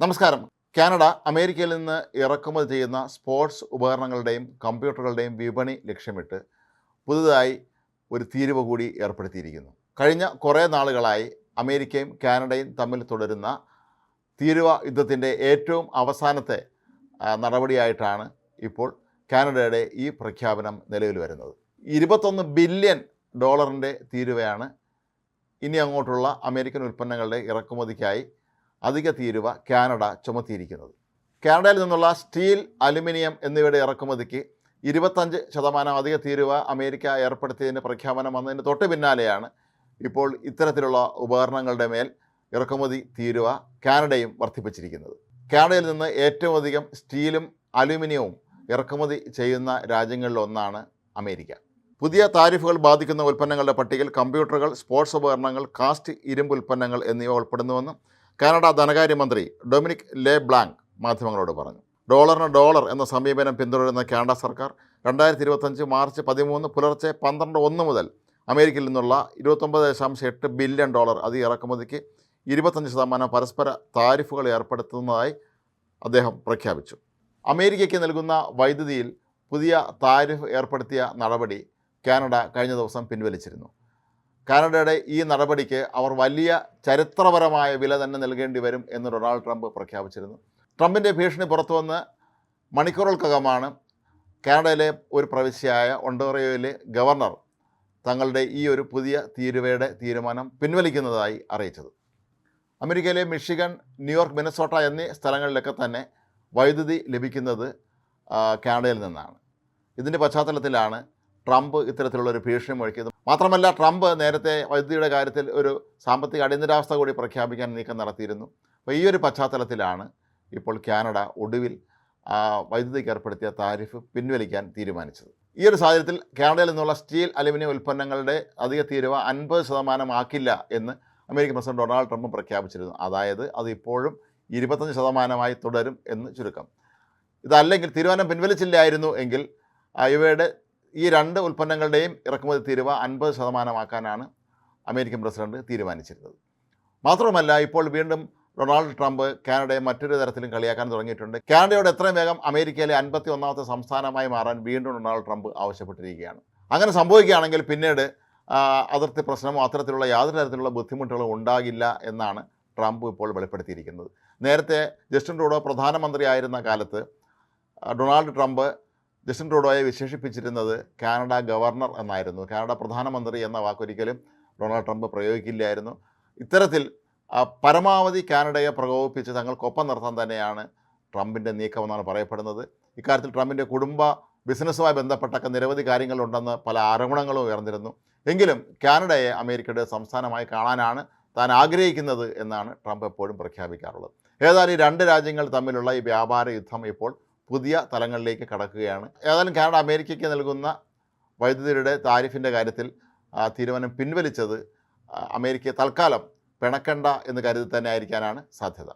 നമസ്കാരം. കാനഡ അമേരിക്കയിൽ നിന്ന് ഇറക്കുമതി ചെയ്യുന്ന സ്പോർട്സ് ഉപകരണങ്ങളുടെയും കമ്പ്യൂട്ടറുകളുടെയും വിപണി ലക്ഷ്യമിട്ട് പുതുതായി ഒരു തീരുവ കൂടി ഏർപ്പെടുത്തിയിരിക്കുന്നു. കഴിഞ്ഞ കുറേ നാളുകളായി അമേരിക്കയും കാനഡയും തമ്മിൽ തുടരുന്ന തീരുവ യുദ്ധത്തിൻ്റെ ഏറ്റവും അവസാനത്തെ നടപടിയായിട്ടാണ് ഇപ്പോൾ കാനഡയുടെ ഈ പ്രഖ്യാപനം നിലവിൽ വരുന്നത്. $21 ബില്യൺ തീരുവയാണ് ഇനി അങ്ങോട്ടുള്ള അമേരിക്കൻ ഉൽപ്പന്നങ്ങളുടെ ഇറക്കുമതിക്കായി അധിക തീരുവ കാനഡ ചുമത്തിയിരിക്കുന്നത്. കാനഡയിൽ നിന്നുള്ള സ്റ്റീൽ, അലുമിനിയം എന്നിവയുടെ ഇറക്കുമതിക്ക് 25% അധിക തീരുവ അമേരിക്ക ഏർപ്പെടുത്തിയതിന് പ്രഖ്യാപനം വന്നതിന് തൊട്ട് പിന്നാലെയാണ് ഇപ്പോൾ ഇത്തരത്തിലുള്ള ഉപകരണങ്ങളുടെ മേൽ ഇറക്കുമതി തീരുവ കാനഡയും വർദ്ധിപ്പിച്ചിരിക്കുന്നത്. കാനഡയിൽ നിന്ന് ഏറ്റവും അധികം സ്റ്റീലും അലുമിനിയവും ഇറക്കുമതി ചെയ്യുന്ന രാജ്യങ്ങളിലൊന്നാണ് അമേരിക്ക. പുതിയ താരിഫുകൾ ബാധിക്കുന്ന ഉൽപ്പന്നങ്ങളുടെ പട്ടികയിൽ കമ്പ്യൂട്ടറുകൾ, സ്പോർട്സ് ഉപകരണങ്ങൾ, കാസ്റ്റ് ഇരുമ്പ് ഉൽപ്പന്നങ്ങൾ എന്നിവ ഉൾപ്പെടുന്നുവെന്ന് കാനഡ ധനകാര്യമന്ത്രി ഡൊമിനിക് ലെ ബ്ലാങ്ക് മാധ്യമങ്ങളോട് പറഞ്ഞു. ഡോളർ എന്ന സമീപനം പിന്തുടരുന്ന കാനഡ സർക്കാർ 2025 മാർച്ച് 13 പുലർച്ചെ 12:01 മുതൽ അമേരിക്കയിൽ നിന്നുള്ള $29.8 ബില്യൺ അധിക ഇറക്കുമതിക്ക് 25% പരസ്പര താരിഫുകൾ ഏർപ്പെടുത്തുന്നതായി അദ്ദേഹം പ്രഖ്യാപിച്ചു. അമേരിക്കയ്ക്ക് നൽകുന്ന വൈദ്യുതിയിൽ പുതിയ താരിഫ് ഏർപ്പെടുത്തിയ നടപടി കാനഡ കഴിഞ്ഞ ദിവസം പിൻവലിച്ചിരുന്നു. കാനഡയുടെ ഈ നടപടിക്ക് അവർ വലിയ ചരിത്രപരമായ വില തന്നെ നൽകേണ്ടി വരും എന്ന് ഡൊണാൾഡ് ട്രംപ് പ്രഖ്യാപിച്ചിരുന്നു. ട്രംപിൻ്റെ ഭീഷണി പുറത്തുവന്ന് മണിക്കൂറുകൾക്കകമാണ് കാനഡയിലെ ഒരു പ്രവിശ്യയായ ഒണ്ടാറിയോയിലെ ഗവർണർ തങ്ങളുടെ ഈ ഒരു പുതിയ തീരുവയുടെ തീരുമാനം പിൻവലിക്കുന്നതായി അറിയിച്ചത്. അമേരിക്കയിലെ മിഷിഗൺ, ന്യൂയോർക്ക്, മിനസോട്ട എന്നീ സ്ഥലങ്ങളിലൊക്കെ തന്നെ വൈദ്യുതി ലഭിക്കുന്നത് കാനഡയിൽ നിന്നാണ്. ഇതിൻ്റെ പശ്ചാത്തലത്തിലാണ് ട്രംപ് ഇത്തരത്തിലുള്ളൊരു ഭീഷണി മുഴക്കിയത്. മാത്രമല്ല, ട്രംപ് നേരത്തെ വൈദ്യുതിയുടെ കാര്യത്തിൽ ഒരു സാമ്പത്തിക അടിയന്തരാവസ്ഥ കൂടി പ്രഖ്യാപിക്കാൻ നീക്കം നടത്തിയിരുന്നു. അപ്പോൾ ഈ ഒരു പശ്ചാത്തലത്തിലാണ് ഇപ്പോൾ കാനഡ ഒടുവിൽ വൈദ്യുതിക്ക് ഏർപ്പെടുത്തിയ താരിഫ് പിൻവലിക്കാൻ തീരുമാനിച്ചത്. ഈ ഒരു സാഹചര്യത്തിൽ കാനഡയിൽ നിന്നുള്ള സ്റ്റീൽ, അലുമിനിയം ഉൽപ്പന്നങ്ങളുടെ അധിക തീരുവ 50% ആക്കില്ല എന്ന് അമേരിക്കൻ പ്രസിഡന്റ് ഡൊണാൾഡ് ട്രംപ് പ്രഖ്യാപിച്ചിരുന്നു. അതായത് അത് ഇപ്പോഴും 25% തുടരും എന്ന് ചുരുക്കം. ഇതല്ലെങ്കിൽ, തീരുമാനം പിൻവലിച്ചില്ലായിരുന്നു എങ്കിൽ ഇവയുടെ ഈ രണ്ട് ഉൽപ്പന്നങ്ങളുടെയും ഇറക്കുമതി തീരുവ 50% ആക്കാനാണ് അമേരിക്കൻ പ്രസിഡന്റ് തീരുമാനിച്ചിരുന്നത്. മാത്രമല്ല, ഇപ്പോൾ വീണ്ടും ഡൊണാൾഡ് ട്രംപ് കാനഡയെ മറ്റൊരു തരത്തിലും കളിയാക്കാൻ തുടങ്ങിയിട്ടുണ്ട്. കാനഡയോട് എത്രയും വേഗം അമേരിക്കയിലെ 51ാമത്തെ സംസ്ഥാനമായി മാറാൻ വീണ്ടും ഡൊണാൾഡ് ട്രംപ് ആവശ്യപ്പെട്ടിരിക്കുകയാണ്. അങ്ങനെ സംഭവിക്കുകയാണെങ്കിൽ പിന്നീട് അതിർത്തി പ്രശ്നമോ അത്തരത്തിലുള്ള യാതൊരു തരത്തിലുള്ള ബുദ്ധിമുട്ടുകളും ഉണ്ടാകില്ല എന്നാണ് ട്രംപ് ഇപ്പോൾ വെളിപ്പെടുത്തിയിരിക്കുന്നത്. നേരത്തെ ജസ്റ്റിൻ ട്രൂഡോ പ്രധാനമന്ത്രിയായിരുന്ന കാലത്ത് ഡൊണാൾഡ് ട്രംപ് ജസ്റ്റിൻ ട്രൂഡോയെ വിശേഷിപ്പിച്ചിരുന്നത് കാനഡ ഗവർണർ എന്നായിരുന്നു. കാനഡ പ്രധാനമന്ത്രി എന്ന വാക്കൊരിക്കലും ഡൊണാൾഡ് ട്രംപ് പ്രയോഗിക്കില്ലായിരുന്നു. ഇത്തരത്തിൽ പരമാവധി കാനഡയെ പ്രകോപിപ്പിച്ച് തങ്ങൾക്കൊപ്പം നിർത്താൻ തന്നെയാണ് ട്രംപിൻ്റെ നീക്കമെന്നാണ് പറയപ്പെടുന്നത്. ഇക്കാര്യത്തിൽ ട്രംപിൻ്റെ കുടുംബ ബിസിനസ്സുമായി ബന്ധപ്പെട്ടൊക്കെ നിരവധി കാര്യങ്ങളുണ്ടെന്ന് പല ആരോപണങ്ങളും ഉയർന്നിരുന്നു. എങ്കിലും കാനഡയെ അമേരിക്കയുടെ സംസ്ഥാനമായി കാണാനാണ് താൻ ആഗ്രഹിക്കുന്നത് എന്നാണ് ട്രംപ് എപ്പോഴും പ്രഖ്യാപിക്കാറുള്ളത്. ഏതായാലും ഈ രണ്ട് രാജ്യങ്ങൾ തമ്മിലുള്ള ഈ വ്യാപാര യുദ്ധം ഇപ്പോൾ പുതിയ തലങ്ങളിലേക്ക് കടക്കുകയാണ്. ഏതായാലും കാനഡ അമേരിക്കയ്ക്ക് നൽകുന്ന വൈദ്യുതിയുടെ താരിഫിൻ്റെ കാര്യത്തിൽ തീരുമാനം പിൻവലിച്ചത് അമേരിക്കയെ തൽക്കാലം പിണക്കണ്ട എന്ന് കരുതി തന്നെ ആയിരിക്കാനാണ് സാധ്യത.